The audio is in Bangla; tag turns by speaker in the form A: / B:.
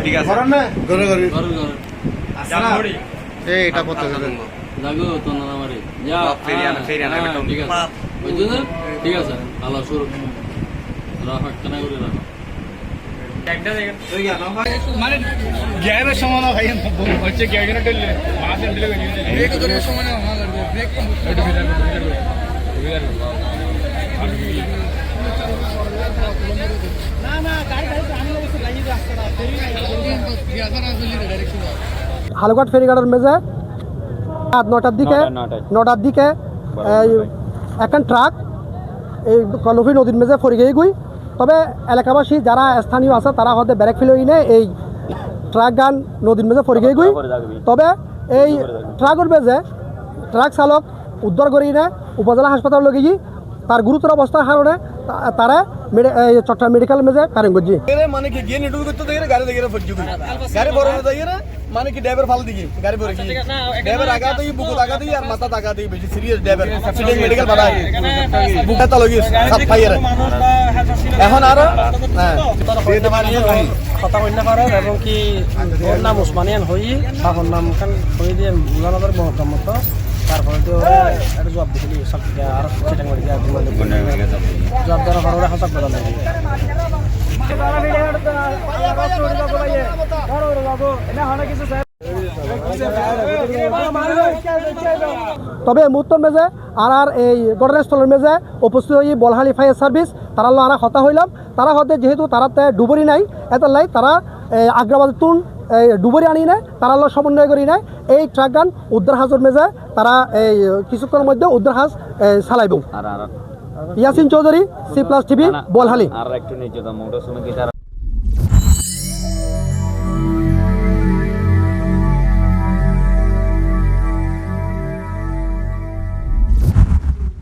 A: ঠিক আছে
B: এটা কত
C: লাগো তো না আমারে যা
A: ফেরিয়ানা
C: ঠিক আছে বুঝছো না ঠিক আছে আল্লাহ শুরু রাখা কেনা করে রাখো
D: মানে গ্যারের সময় না ভাই হচ্ছে গ্যারের টেলে মাছ টেলে ব্রেক করার সময় না আমার ব্রেক না না গাড়ি আমি অবশ্য গাড়ি রাস্তা
E: হালুঘাট ফেরিঘাটের মেঝে রাত 9টার দিকে এখন ট্রাক এই কলফি নদীর মেঝে ফরি গিয়ে গুই তবে এলাকাবাসী যারা স্থানীয় আছে তারা হয়তো ব্যারেক ফেলে নিয়ে এই ট্রাক গান নদীর মেঝে ফরি গিয়ে গুই তবে এই ট্রাকের মেঝে ট্রাক চালক উদ্ধার করি না উপজেলা হাসপাতাল লগে গিয়ে তার গুরুতর অবস্থার কারণে তারা চট্টগ্রাম মেডিকেল মেঝে কারেন্ট করছি
D: মানে কি গিয়ে নিটুল করতে দেখে গাড়ি দেখে ফটজি গাড়ি বড় হয়ে যায় না মানে কি ড্রাইভার ফাল দিকে গাড়ি বড় কি ড্রাইভার আগা দিয়ে বুকু আগা দিয়ে আর মাথা আগা দিয়ে বেশি সিরিয়াস ড্রাইভার অ্যাক্সিডেন্ট মেডিকেল বাড়া বুকটা তো লগি সব ফাইয়ার এখন আর হ্যাঁ এটা মানে
F: কথা কইনা পারে এবং কি ওর নাম উসমানিয়ান হই বাবার নাম কান হই দিয়ে মুলানগর মহকুমা মতো তারপরে তো একটা জব দিলি সব আর সেটা করে দিয়া জব দেওয়ার পরে হাসপাতাল বদল লাগে
E: তবে মুহূর্তের মেজে আর এই ঘটনাস্থলের মেজে উপস্থিত হয়ে বলহালি ফায়ার সার্ভিস তারা আরা হতা হইলাম তারা হতে যেহেতু তারাতে ডুবরি নাই এত লাই তারা আগ্রাবাদ তুন ডুবরি আনি নেয় তারা সমন্বয় করি নেয় এই ট্রাক গান উদ্ধার হাজর মেজে তারা এই কিছুক্ষণের মধ্যে উদ্ধার হাজ চালাইব। Yasin Chowdhury, C+ TV, বলহালি।